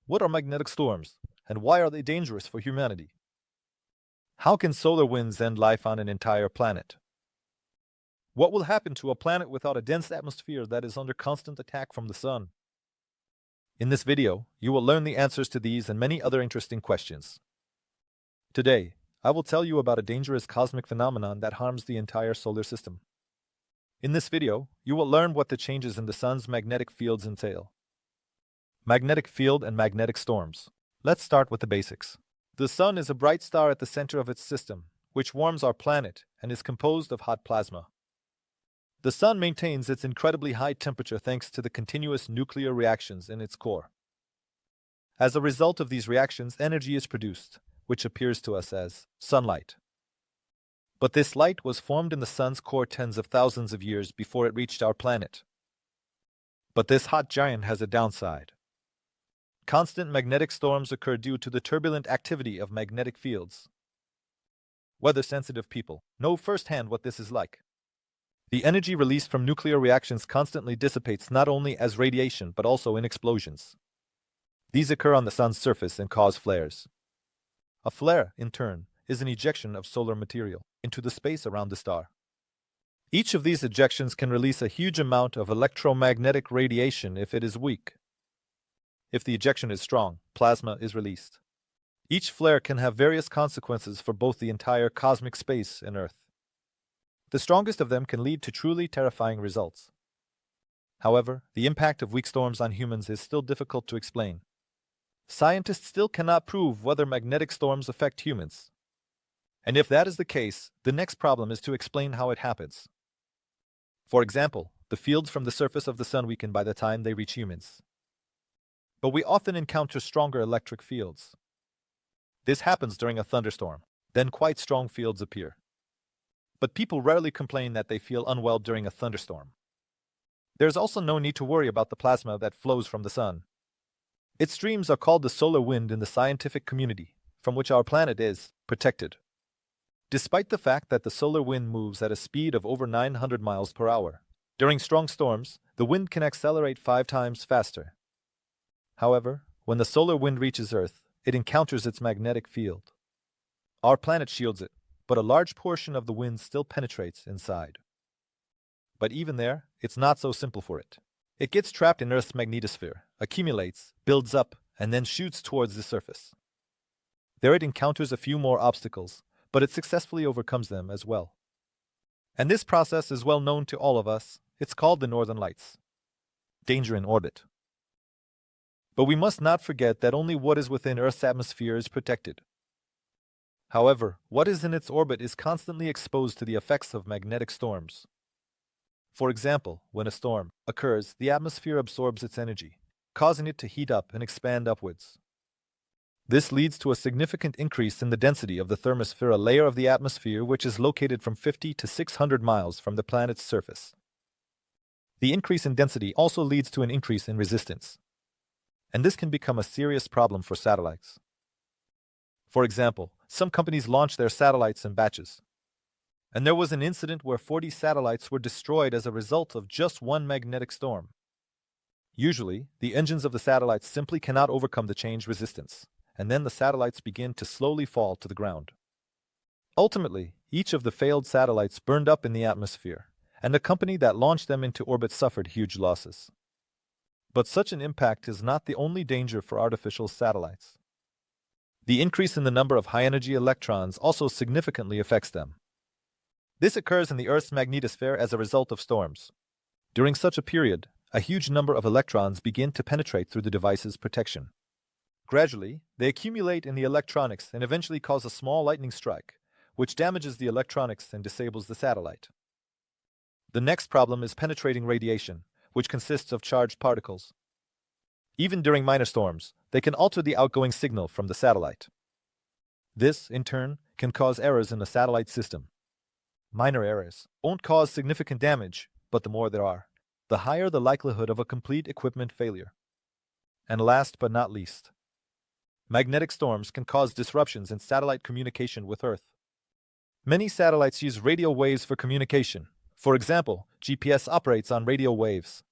What are magnetic storms, and why are they dangerous for humanity? How can solar winds end life on an entire planet? What will happen to a planet without a dense atmosphere that is under constant attack from the sun? In this video, you will learn the answers to these and many other interesting questions. Today, I will tell you about a dangerous cosmic phenomenon that harms the entire solar system. In this video, you will learn what the changes in the sun's magnetic fields entail. Magnetic field and magnetic storms. Let's start with the basics. The sun is a bright star at the center of its system, which warms our planet and is composed of hot plasma. The sun maintains its incredibly high temperature thanks to the continuous nuclear reactions in its core. As a result of these reactions, energy is produced, which appears to us as sunlight. But this light was formed in the sun's core tens of thousands of years before it reached our planet. But this hot giant has a downside. Constant magnetic storms occur due to the turbulent activity of magnetic fields. Weather-sensitive people know firsthand what this is like. The energy released from nuclear reactions constantly dissipates not only as radiation but also in explosions. These occur on the sun's surface and cause flares. A flare, in turn, is an ejection of solar material into the space around the star. Each of these ejections can release a huge amount of electromagnetic radiation if it is weak. If the ejection is strong, plasma is released. Each flare can have various consequences for both the entire cosmic space and Earth. The strongest of them can lead to truly terrifying results. However, the impact of weak storms on humans is still difficult to explain. Scientists still cannot prove whether magnetic storms affect humans. And if that is the case, the next problem is to explain how it happens. For example, the fields from the surface of the sun weaken by the time they reach humans. But we often encounter stronger electric fields. This happens during a thunderstorm. Then quite strong fields appear. But people rarely complain that they feel unwell during a thunderstorm. There's also no need to worry about the plasma that flows from the sun. Its streams are called the solar wind in the scientific community, from which our planet is protected. Despite the fact that the solar wind moves at a speed of over 900 miles per hour, during strong storms, the wind can accelerate 5 times faster. However, when the solar wind reaches Earth, it encounters its magnetic field. Our planet shields it, but a large portion of the wind still penetrates inside. But even there, it's not so simple for it. It gets trapped in Earth's magnetosphere, accumulates, builds up, and then shoots towards the surface. There it encounters a few more obstacles, but it successfully overcomes them as well. And this process is well known to all of us. It's called the Northern Lights. Danger in orbit. But we must not forget that only what is within Earth's atmosphere is protected. However, what is in its orbit is constantly exposed to the effects of magnetic storms. For example, when a storm occurs, the atmosphere absorbs its energy, causing it to heat up and expand upwards. This leads to a significant increase in the density of the thermosphere, a layer of the atmosphere which is located from 50 to 600 miles from the planet's surface. The increase in density also leads to an increase in resistance. And this can become a serious problem for satellites. For example, some companies launch their satellites in batches. And there was an incident where 40 satellites were destroyed as a result of just one magnetic storm. Usually, the engines of the satellites simply cannot overcome the change resistance, and then the satellites begin to slowly fall to the ground. Ultimately, each of the failed satellites burned up in the atmosphere, and the company that launched them into orbit suffered huge losses. But such an impact is not the only danger for artificial satellites. The increase in the number of high-energy electrons also significantly affects them. This occurs in the Earth's magnetosphere as a result of storms. During such a period, a huge number of electrons begin to penetrate through the device's protection. Gradually, they accumulate in the electronics and eventually cause a small lightning strike, which damages the electronics and disables the satellite. The next problem is penetrating radiation, which consists of charged particles. Even during minor storms, they can alter the outgoing signal from the satellite. This, in turn, can cause errors in the satellite system. Minor errors won't cause significant damage, but the more there are, the higher the likelihood of a complete equipment failure. And last but not least, magnetic storms can cause disruptions in satellite communication with Earth. Many satellites use radio waves for communication. For example, GPS operates on radio waves.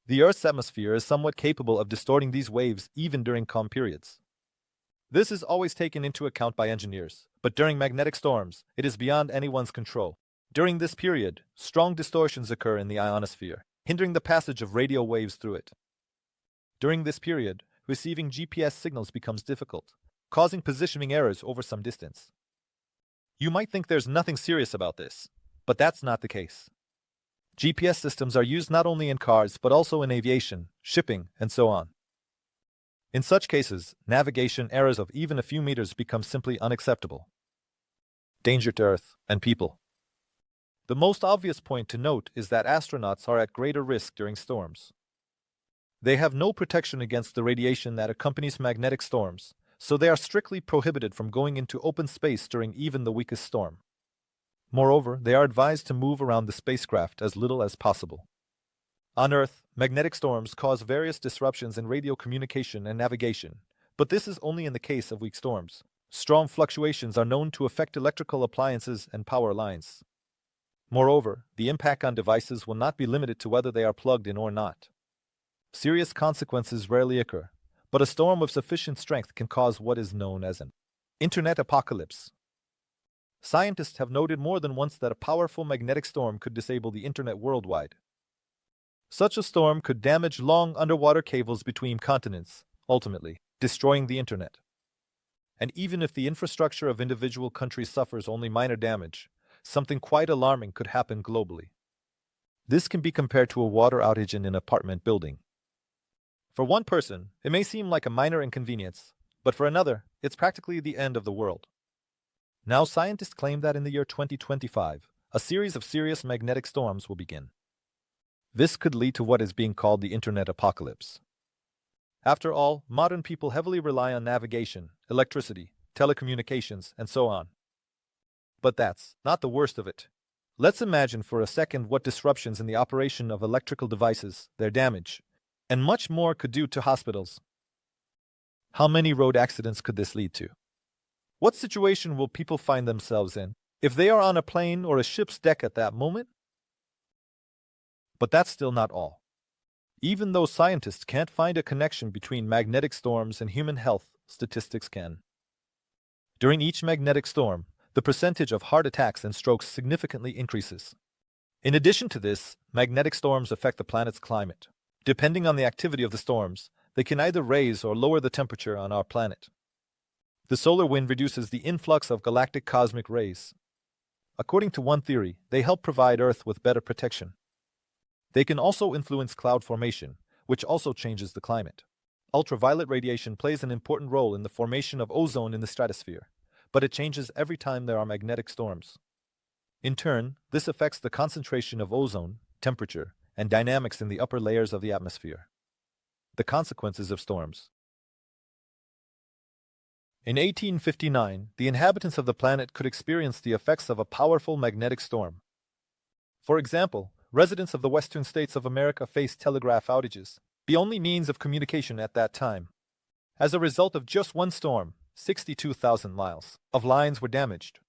The Earth's atmosphere is somewhat capable of distorting these waves even during calm periods. This is always taken into account by engineers, but during magnetic storms, it is beyond anyone's control. During this period, strong distortions occur in the ionosphere, hindering the passage of radio waves through it. During this period, receiving GPS signals becomes difficult, causing positioning errors over some distance. You might think there's nothing serious about this, but that's not the case. GPS systems are used not only in cars but also in aviation, shipping, and so on. In such cases, navigation errors of even a few meters become simply unacceptable. Danger to Earth and people. The most obvious point to note is that astronauts are at greater risk during storms. They have no protection against the radiation that accompanies magnetic storms, so they are strictly prohibited from going into open space during even the weakest storm. Moreover, they are advised to move around the spacecraft as little as possible. On Earth, magnetic storms cause various disruptions in radio communication and navigation, but this is only in the case of weak storms. Strong fluctuations are known to affect electrical appliances and power lines. Moreover, the impact on devices will not be limited to whether they are plugged in or not. Serious consequences rarely occur, but a storm of sufficient strength can cause what is known as an internet apocalypse. Scientists have noted more than once that a powerful magnetic storm could disable the internet worldwide. Such a storm could damage long underwater cables between continents, ultimately destroying the internet. And even if the infrastructure of individual countries suffers only minor damage, something quite alarming could happen globally. This can be compared to a water outage in an apartment building. For one person, it may seem like a minor inconvenience, but for another, it's practically the end of the world. Now scientists claim that in the year 2025, a series of serious magnetic storms will begin. This could lead to what is being called the internet apocalypse. After all, modern people heavily rely on navigation, electricity, telecommunications, and so on. But that's not the worst of it. Let's imagine for a second what disruptions in the operation of electrical devices, their damage, and much more could do to hospitals. How many road accidents could this lead to? What situation will people find themselves in if they are on a plane or a ship's deck at that moment? But that's still not all. Even though scientists can't find a connection between magnetic storms and human health, statistics can. During each magnetic storm, the percentage of heart attacks and strokes significantly increases. In addition to this, magnetic storms affect the planet's climate. Depending on the activity of the storms, they can either raise or lower the temperature on our planet. The solar wind reduces the influx of galactic cosmic rays. According to one theory, they help provide Earth with better protection. They can also influence cloud formation, which also changes the climate. Ultraviolet radiation plays an important role in the formation of ozone in the stratosphere, but it changes every time there are magnetic storms. In turn, this affects the concentration of ozone, temperature, and dynamics in the upper layers of the atmosphere. The consequences of storms. In 1859, the inhabitants of the planet could experience the effects of a powerful magnetic storm. For example, residents of the western states of America faced telegraph outages, the only means of communication at that time. As a result of just one storm, 62,000 miles of lines were damaged.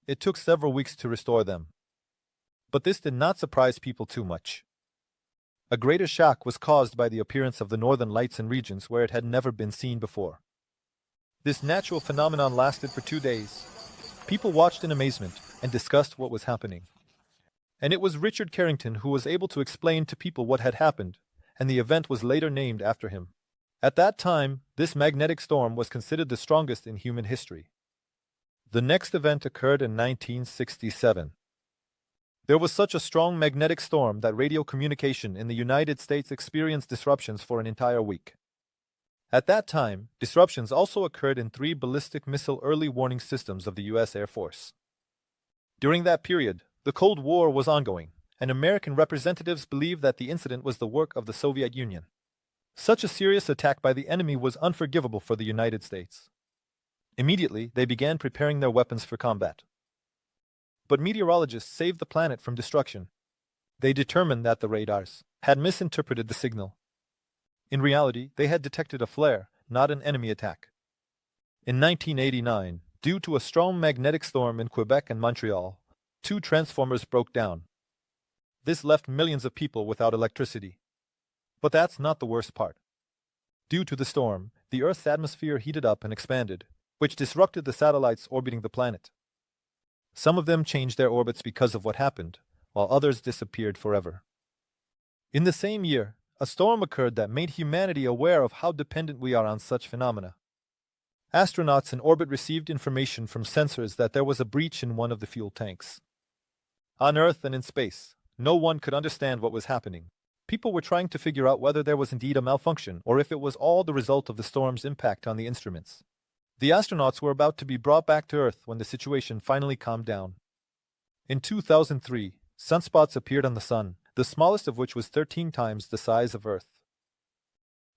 It took several weeks to restore them. But this did not surprise people too much. A greater shock was caused by the appearance of the northern lights in regions where it had never been seen before. This natural phenomenon lasted for 2 days. People watched in amazement and discussed what was happening. And it was Richard Carrington who was able to explain to people what had happened, and the event was later named after him. At that time, this magnetic storm was considered the strongest in human history. The next event occurred in 1967. There was such a strong magnetic storm that radio communication in the United States experienced disruptions for an entire week. At that time, disruptions also occurred in 3 ballistic missile early warning systems of the U.S. Air Force. During that period, the Cold War was ongoing, and American representatives believed that the incident was the work of the Soviet Union. Such a serious attack by the enemy was unforgivable for the United States. Immediately, they began preparing their weapons for combat. But meteorologists saved the planet from destruction. They determined that the radars had misinterpreted the signal. In reality, they had detected a flare, not an enemy attack. In 1989, due to a strong magnetic storm in Quebec and Montreal, 2 transformers broke down. This left millions of people without electricity. But that's not the worst part. Due to the storm, the Earth's atmosphere heated up and expanded, which disrupted the satellites orbiting the planet. Some of them changed their orbits because of what happened, while others disappeared forever. In the same year, a storm occurred that made humanity aware of how dependent we are on such phenomena. Astronauts in orbit received information from sensors that there was a breach in one of the fuel tanks. On Earth and in space, no one could understand what was happening. People were trying to figure out whether there was indeed a malfunction or if it was all the result of the storm's impact on the instruments. The astronauts were about to be brought back to Earth when the situation finally calmed down. In 2003, sunspots appeared on the Sun, the smallest of which was 13 times the size of Earth.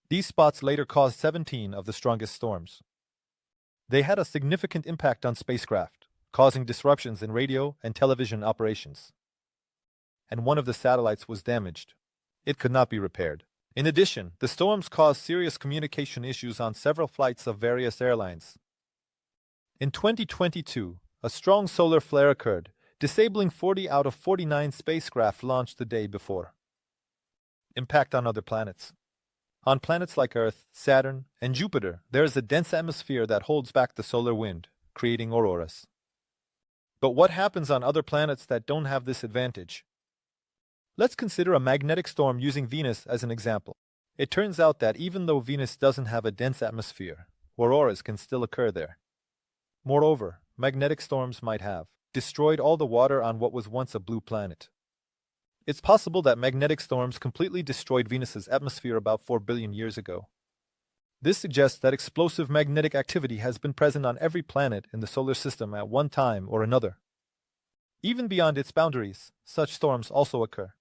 These spots later caused 17 of the strongest storms. They had a significant impact on spacecraft, causing disruptions in radio and television operations. And one of the satellites was damaged. It could not be repaired. In addition, the storms caused serious communication issues on several flights of various airlines. In 2022, a strong solar flare occurred, disabling 40 out of 49 spacecraft launched the day before. Impact on other planets. On planets like Earth, Saturn, and Jupiter, there is a dense atmosphere that holds back the solar wind, creating auroras. But what happens on other planets that don't have this advantage? Let's consider a magnetic storm using Venus as an example. It turns out that even though Venus doesn't have a dense atmosphere, auroras can still occur there. Moreover, magnetic storms might have destroyed all the water on what was once a blue planet. It's possible that magnetic storms completely destroyed Venus's atmosphere about 4 billion years ago. This suggests that explosive magnetic activity has been present on every planet in the solar system at one time or another. Even beyond its boundaries, such storms also occur.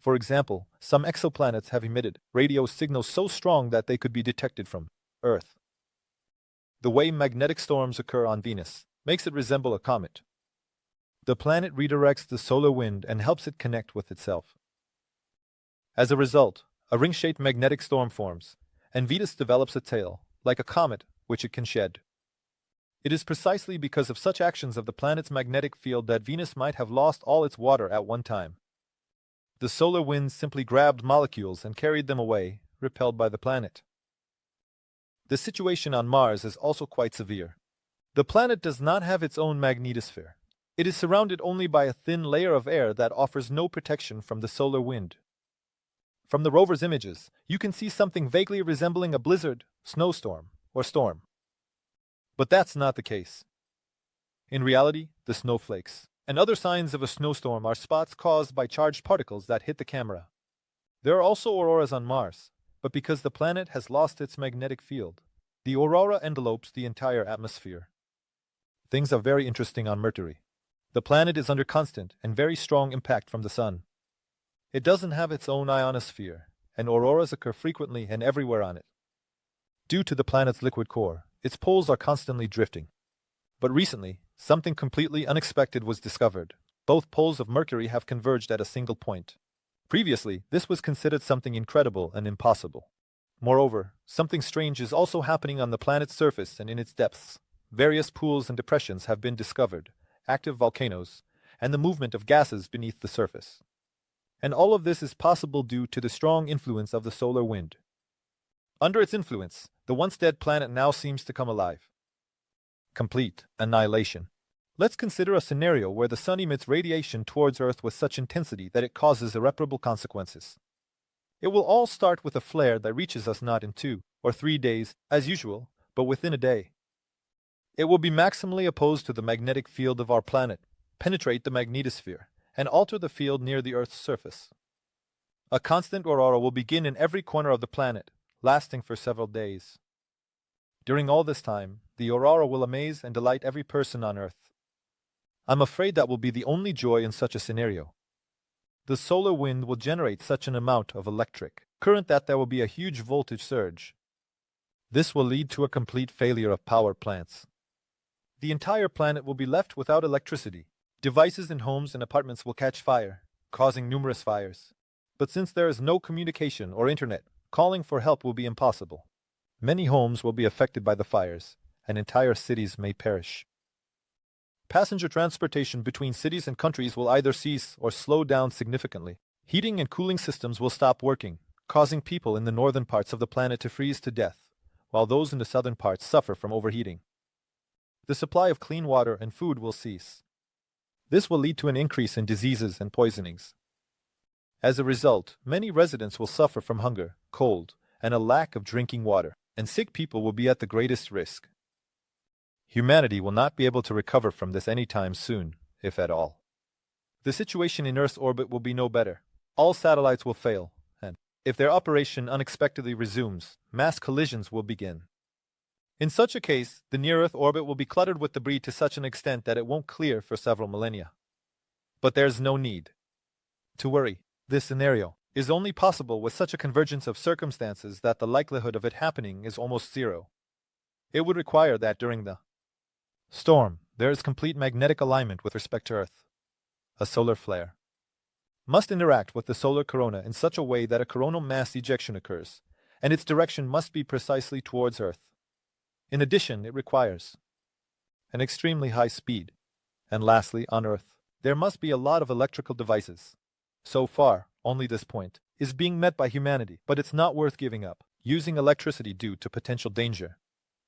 For example, some exoplanets have emitted radio signals so strong that they could be detected from Earth. The way magnetic storms occur on Venus makes it resemble a comet. The planet redirects the solar wind and helps it connect with itself. As a result, a ring-shaped magnetic storm forms, and Venus develops a tail, like a comet, which it can shed. It is precisely because of such actions of the planet's magnetic field that Venus might have lost all its water at one time. The solar winds simply grabbed molecules and carried them away, repelled by the planet. The situation on Mars is also quite severe. The planet does not have its own magnetosphere. It is surrounded only by a thin layer of air that offers no protection from the solar wind. From the rover's images, you can see something vaguely resembling a blizzard, snowstorm, or storm. But that's not the case. In reality, the snowflakes and other signs of a snowstorm are spots caused by charged particles that hit the camera. There are also auroras on Mars, but because the planet has lost its magnetic field, the aurora envelopes the entire atmosphere. Things are very interesting on Mercury. The planet is under constant and very strong impact from the Sun. It doesn't have its own ionosphere, and auroras occur frequently and everywhere on it. Due to the planet's liquid core, its poles are constantly drifting. But recently, something completely unexpected was discovered. Both poles of Mercury have converged at a single point. Previously, this was considered something incredible and impossible. Moreover, something strange is also happening on the planet's surface and in its depths. Various pools and depressions have been discovered, active volcanoes, and the movement of gases beneath the surface. And all of this is possible due to the strong influence of the solar wind. Under its influence, the once dead planet now seems to come alive. Complete annihilation. Let's consider a scenario where the Sun emits radiation towards Earth with such intensity that it causes irreparable consequences. It will all start with a flare that reaches us not in 2 or 3 days, as usual, but within a day. It will be maximally opposed to the magnetic field of our planet, penetrate the magnetosphere, and alter the field near the Earth's surface. A constant aurora will begin in every corner of the planet, lasting for several days. During all this time, the aurora will amaze and delight every person on Earth. I'm afraid that will be the only joy in such a scenario. The solar wind will generate such an amount of electric current that there will be a huge voltage surge. This will lead to a complete failure of power plants. The entire planet will be left without electricity. Devices in homes and apartments will catch fire, causing numerous fires. But since there is no communication or internet, calling for help will be impossible. Many homes will be affected by the fires, and entire cities may perish. Passenger transportation between cities and countries will either cease or slow down significantly. Heating and cooling systems will stop working, causing people in the northern parts of the planet to freeze to death, while those in the southern parts suffer from overheating. The supply of clean water and food will cease. This will lead to an increase in diseases and poisonings. As a result, many residents will suffer from hunger, cold, and a lack of drinking water, and sick people will be at the greatest risk. Humanity will not be able to recover from this anytime soon, if at all. The situation in Earth's orbit will be no better. All satellites will fail, and if their operation unexpectedly resumes, mass collisions will begin. In such a case, the near-Earth orbit will be cluttered with debris to such an extent that it won't clear for several millennia. But there's no need to worry. This scenario is only possible with such a convergence of circumstances that the likelihood of it happening is almost zero. It would require that during the storm, there is complete magnetic alignment with respect to Earth. A solar flare must interact with the solar corona in such a way that a coronal mass ejection occurs, and its direction must be precisely towards Earth. In addition, it requires an extremely high speed. And lastly, on Earth, there must be a lot of electrical devices. So far, only this point is being met by humanity, but it's not worth giving up, using electricity due to potential danger.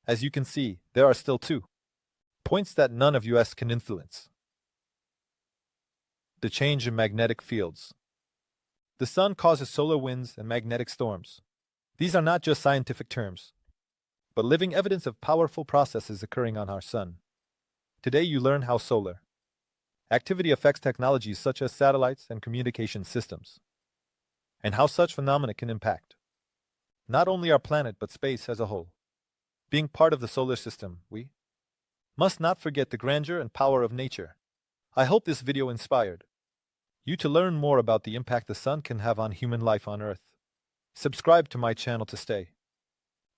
As you can see, there are still 2 points that none of us can influence. The change in magnetic fields. The sun causes solar winds and magnetic storms. These are not just scientific terms, but living evidence of powerful processes occurring on our sun. Today you learn how solar activity affects technologies such as satellites and communication systems, and how such phenomena can impact not only our planet but space as a whole. Being part of the solar system, we must not forget the grandeur and power of nature. I hope this video inspired you to learn more about the impact the sun can have on human life on Earth. Subscribe to my channel to stay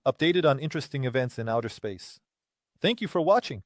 updated on interesting events in outer space. Thank you for watching.